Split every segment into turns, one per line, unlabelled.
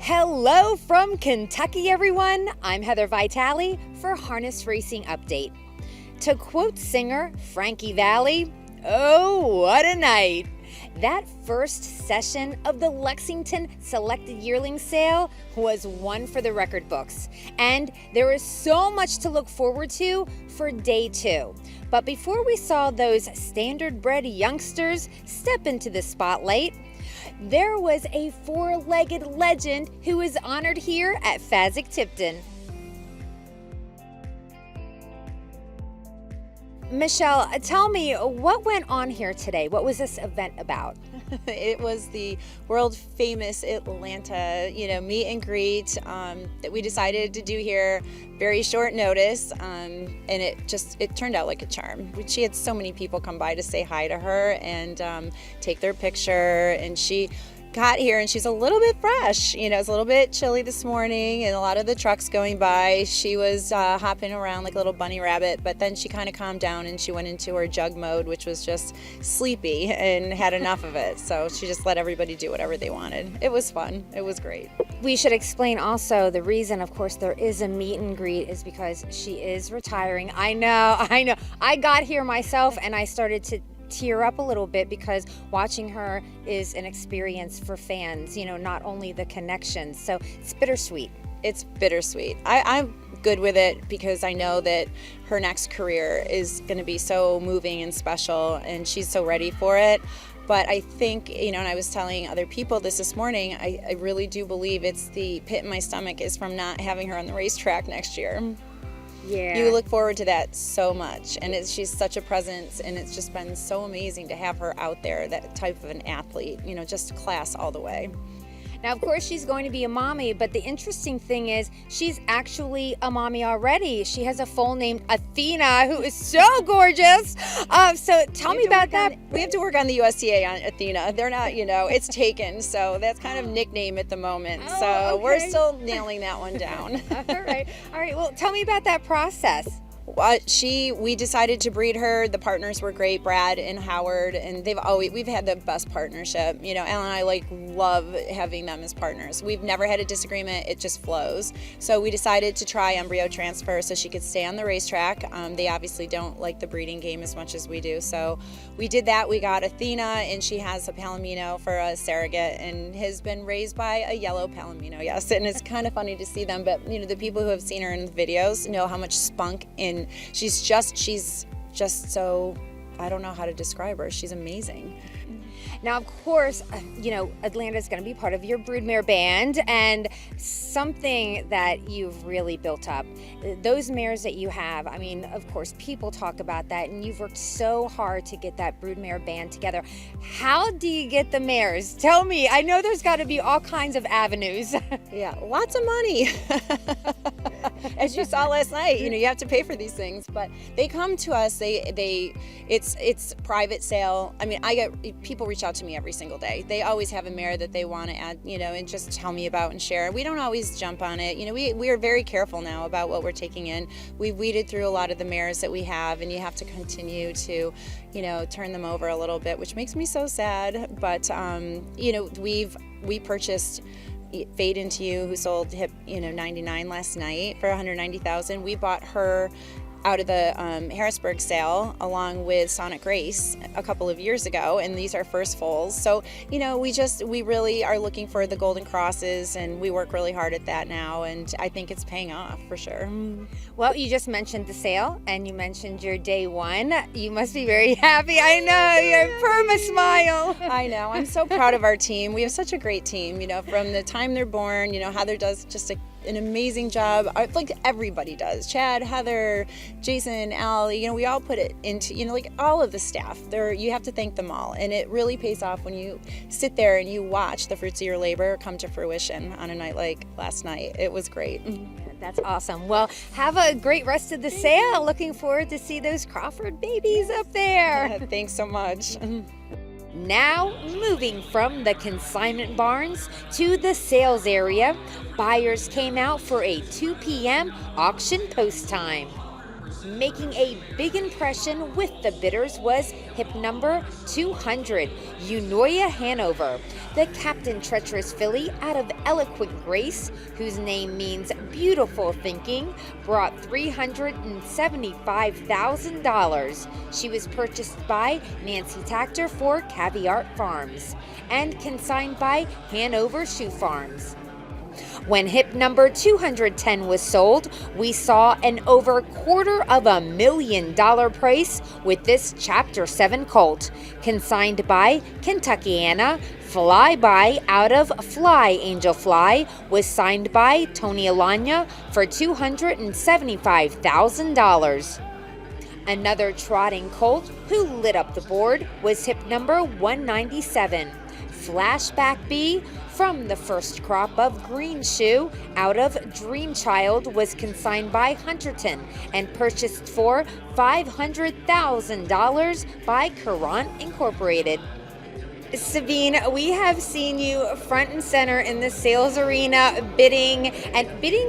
Hello from Kentucky, everyone. I'm Heather Vitale for Harness Racing Update. To quote singer Frankie Valli, oh, what a night. That first session of the Lexington Selected Yearling Sale was one for the record books. And there is so much to look forward to for day two. But before we saw those standard-bred youngsters step into the spotlight, there was a four-legged legend who is honored here at Fasig-Tipton. Michelle, tell me, what went on here today? What was this event about?
It was the world famous Atlanta, meet and greet that we decided to do here, very short notice, and it turned out like a charm. She had so many people come by to say hi to her and take their picture, and she got here and she's a little bit fresh. It's a little bit chilly this morning and a lot of the trucks going by. She was hopping around like a little bunny rabbit, but then she kind of calmed down and she went into her jug mode, which was just sleepy and had enough of it. So she just let everybody do whatever they wanted. It was fun. It was great.
We should explain also the reason, of course, there is a meet and greet is because she is retiring. I know. I got here myself and I started to tear up a little bit because watching her is an experience for fans, not only the connections. So it's bittersweet.
It's bittersweet. I'm good with it because I know that her next career is going to be so moving and special and she's so ready for it. But I think, and I was telling other people this morning, I really do believe it's the pit in my stomach is from not having her on the racetrack next year.
Yeah.
You look forward to that so much, and she's such a presence, and it's just been so amazing to have her out there, that type of an athlete, just class all the way.
Now, of course, she's going to be a mommy, but the interesting thing is she's actually a mommy already. She has a foal named Athena, who is so gorgeous. So tell me about that.
We have to work on the USTA on Athena. They're not, it's taken, so that's kind of nickname at the moment.
Oh,
so
okay.
We're still nailing that one down.
All right. Well, tell me about that process.
We decided to breed her. The partners were great, Brad and Howard, and we've had the best partnership. Alan and I love having them as partners. We've never had a disagreement. It just flows. So we decided to try embryo transfer so she could stay on the racetrack. They obviously don't like the breeding game as much as we do. So we did that. We got Athena, and she has a Palomino for a surrogate and has been raised by a yellow Palomino, yes. And it's kind of funny to see them, but the people who have seen her in the videos know how much spunk and she's just so, I don't know how to describe her. She's amazing.
Now, of course, Atlanta's going to be part of your broodmare band, and something that you've really built up, those mares that you have, of course, people talk about that, and you've worked so hard to get that broodmare band together. How do you get the mares? Tell me. I know there's got to be all kinds of avenues.
Yeah, lots of money. As you saw last night, you have to pay for these things, but they come to us. It's private sale. I get people reach out to me every single day. They always have a mare that they want to add, and just tell me about and share. We don't always jump on it. We are very careful now about what we're taking in. We've weeded through a lot of the mares that we have, and you have to continue to, turn them over a little bit, which makes me so sad. But we purchased Fade Into You, who sold 99 last night for $190,000. We bought her out of the Harrisburg sale along with Sonic Grace a couple of years ago, and these are first foals. So we really are looking for the golden crosses, and we work really hard at that now, and I think it's paying off for sure.
Well, you just mentioned the sale and you mentioned your day one. You must be very happy. I know, your perma smile.
I know. I'm so proud of our team. We have such a great team, from the time they're born. Heather does just an amazing job, like everybody does. Chad, Heather, Jason, Al, we all put it into, all of the staff. You have to thank them all, and it really pays off when you sit there and you watch the fruits of your labor come to fruition on a night like last night. It was great.
That's awesome. Well, have a great rest of the sale. Looking forward to see those Crawford babies up there.
Thanks so much.
Now, moving from the consignment barns to the sales area, buyers came out for a 2 p.m. auction post time. Making a big impression with the bidders was hip number 200, Unoya Hanover. The Captain Treacherous filly out of Eloquent Grace, whose name means beautiful thinking, brought $375,000. She was purchased by Nancy Tactor for Caviar Farms and consigned by Hanover Shoe Farms. When hip number 210 was sold, we saw an over $250,000 price with this Chapter 7 colt, consigned by Kentuckiana. Flyby out of Fly Angel Fly was signed by Tony Alanya for $275,000. Another trotting colt who lit up the board was hip number 197. Flashback B from the first crop of Green Shoe out of Dreamchild was consigned by Hunterton and purchased for $500,000 by Courant Incorporated. Sabine, we have seen you front and center in the sales arena bidding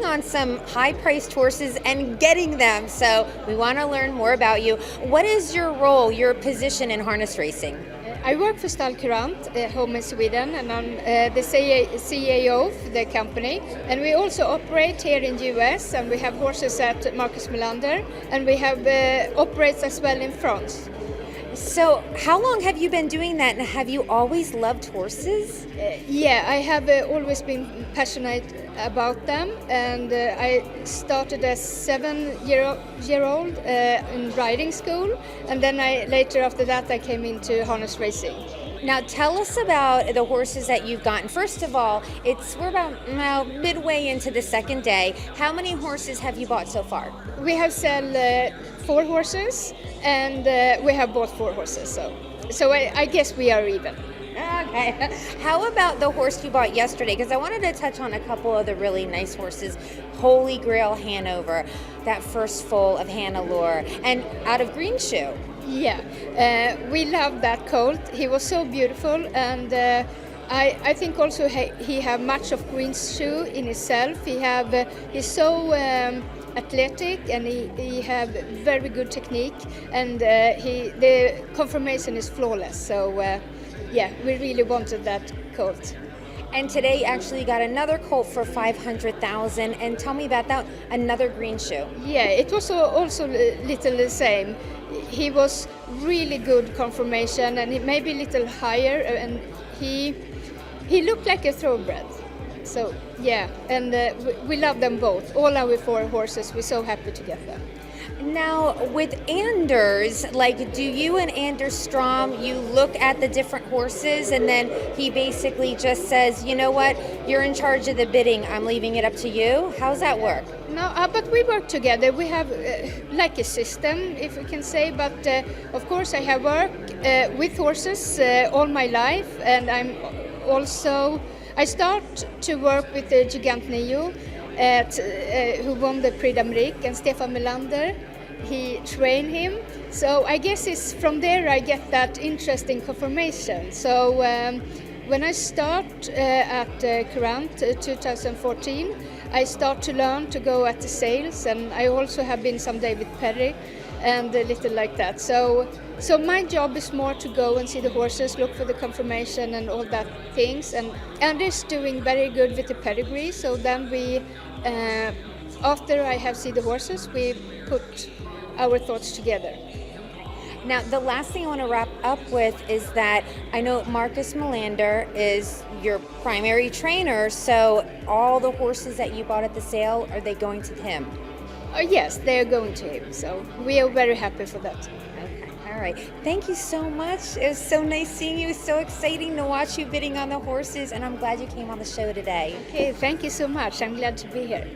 on some high-priced horses and getting them. So we want to learn more about you. What is your role, your position in harness racing?
I work for Stall Courant, home in Sweden, and I'm the CEO of the company. And we also operate here in US, and we have horses at Marcus Melander, and we have operates as well in France.
So how long have you been doing that, and have you always loved horses?
Yeah, I have always been passionate about them, and I started as 7-year-old in riding school, and then later after that I came into harness racing.
Now tell us about the horses that you've gotten. First of all, we're about midway into the second day. How many horses have you bought so far?
We have sold 4 horses, and we have bought 4 horses. So I guess we are even.
Okay. How about the horse you bought yesterday? Because I wanted to touch on a couple of the really nice horses. Holy Grail Hanover, that first foal of Hannelore, and out of Green Shoe.
Yeah, we love that colt. He was so beautiful, and I think also he have much of Green Shoe in himself. He's so athletic, and he have very good technique, and the conformation is flawless. So yeah, we really wanted that colt.
And today you actually got another colt for $500,000. And tell me about that, another Green Shoe.
Yeah, it was also little the same. He was really good conformation, and maybe a little higher, and he looked like a thoroughbred. So yeah, and we love them both. All our 4 horses, we're so happy to get them.
Now with Anders, do you and Anders Strom, you look at the different horses and then he basically just says, you know what, you're in charge of the bidding, I'm leaving it up to you? How's that work?
No, but we work together. We have like a system, if we can say, but of course I have worked with horses all my life, and I start to work with the Gigant Neo, who won the Prix d'Amérique, and Stefan Melander. He trained him, so I guess it's from there I get that interesting conformation. So when I start at Courant 2014, I start to learn to go at the sales, and I also have been some day with Perry and a little like that. So my job is more to go and see the horses, look for the conformation and all that things. And Anders doing very good with the pedigree. So then we, after I have seen the horses, we put our thoughts together.
Now, the last thing I want to wrap up with is that I know Marcus Melander is your primary trainer, so all the horses that you bought at the sale, are they going to him?
Yes, they are going to him, so we are very happy for that.
Okay, all right. Thank you so much. It was so nice seeing you. It's so exciting to watch you bidding on the horses, and I'm glad you came on the show today.
Okay, thank you so much. I'm glad to be here.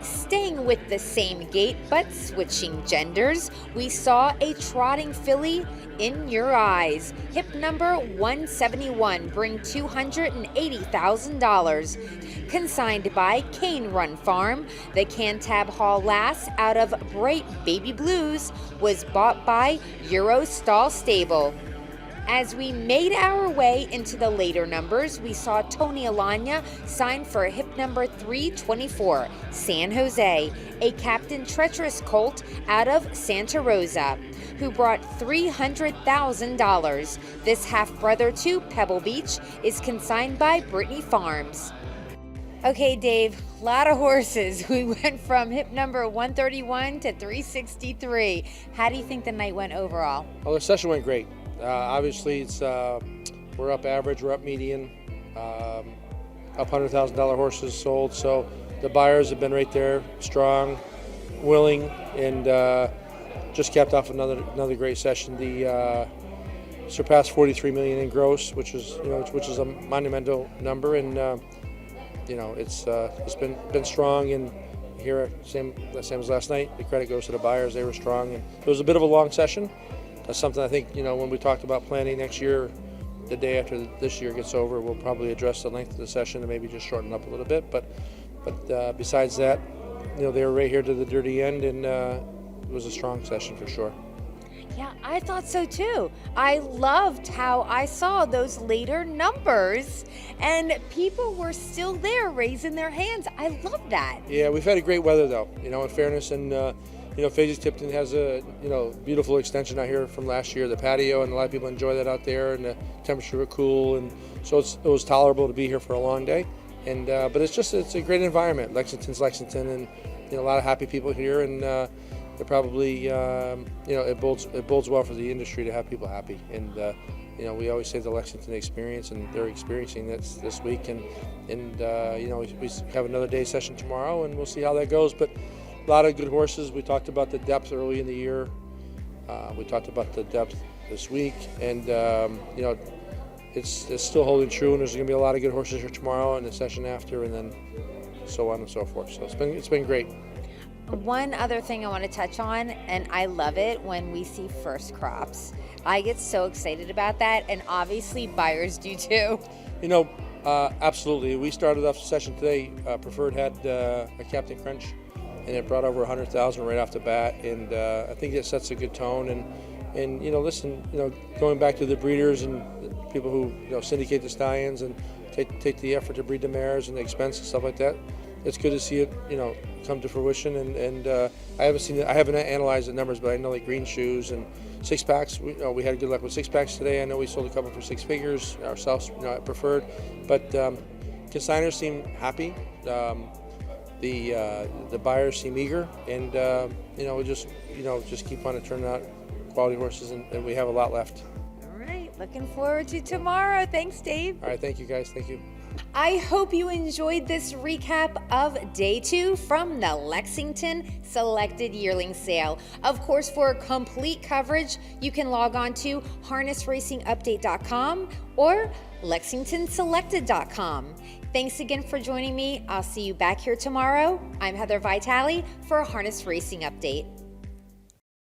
Staying with the same gait but switching genders, we saw a trotting filly in your eyes. Hip number 171 bring $280,000. Consigned by Cane Run Farm, the Cantab Hall Lass out of Bright Baby Blues was bought by Eurostall Stable. As we made our way into the later numbers, we saw Tony Alagna sign for hip number 324, San Jose, a Captain Treacherous colt out of Santa Rosa, who brought $300,000. This half-brother to Pebble Beach is consigned by Brittany Farms. Okay, Dave, a lot of horses. We went from hip number 131 to 363. How do you think the night went overall?
Well, the session went great. Obviously, it's we're up average, we're up median, up $100,000 horses sold. So the buyers have been right there, strong, willing, and just capped off another great session. The surpassed 43 million in gross, which is a monumental number, and it's been strong. And here, same as last night, the credit goes to the buyers. They were strong, and it was a bit of a long session. That's something I think, when we talked about planning next year, the day after this year gets over, we'll probably address the length of the session and maybe just shorten up a little bit. But besides that, they were right here to the dirty end, and it was a strong session for sure.
Yeah, I thought so too. I loved how I saw those later numbers and people were still there raising their hands. I love that.
Yeah, we've had a great weather though, in fairness, and Fages Tipton has a beautiful extension out here from last year, the patio, and a lot of people enjoy that out there, and the temperature was cool, and so it was tolerable to be here for a long day. And but it's a great environment. Lexington's Lexington, and a lot of happy people here, and they're probably it bodes well for the industry to have people happy. And we always say the Lexington experience, and they're experiencing this week, and we have another day session tomorrow, and we'll see how that goes. But a lot of good horses. We talked about the depth early in the year. We talked about the depth this week, and it's still holding true. And there's going to be a lot of good horses here tomorrow and the session after, and then so on and so forth. So it's been great.
One other thing I want to touch on, and I love it when we see first crops. I get so excited about that, and obviously buyers do too.
Absolutely. We started off the session today. Preferred had a Captain Crunch, and it brought over 100,000 right off the bat, and I think it sets a good tone. And going back to the breeders and people who syndicate the stallions and take the effort to breed the mares and the expense and stuff like that. It's good to see it come to fruition. And I haven't analyzed the numbers, but I know like Green Shoes and six packs. We had good luck with six packs today. I know we sold a couple for six figures ourselves, at Preferred, but consigners seem happy. The buyers seem eager, and we just keep on turning out quality horses, and we have a lot left.
All right, looking forward to tomorrow. Thanks, Dave.
All right, thank you guys. Thank you.
I hope you enjoyed this recap of Day 2 from the Lexington Selected Yearling Sale. Of course, for complete coverage, you can log on to harnessracingupdate.com or lexingtonselected.com. Thanks again for joining me. I'll see you back here tomorrow. I'm Heather Vitale for Harness Racing Update.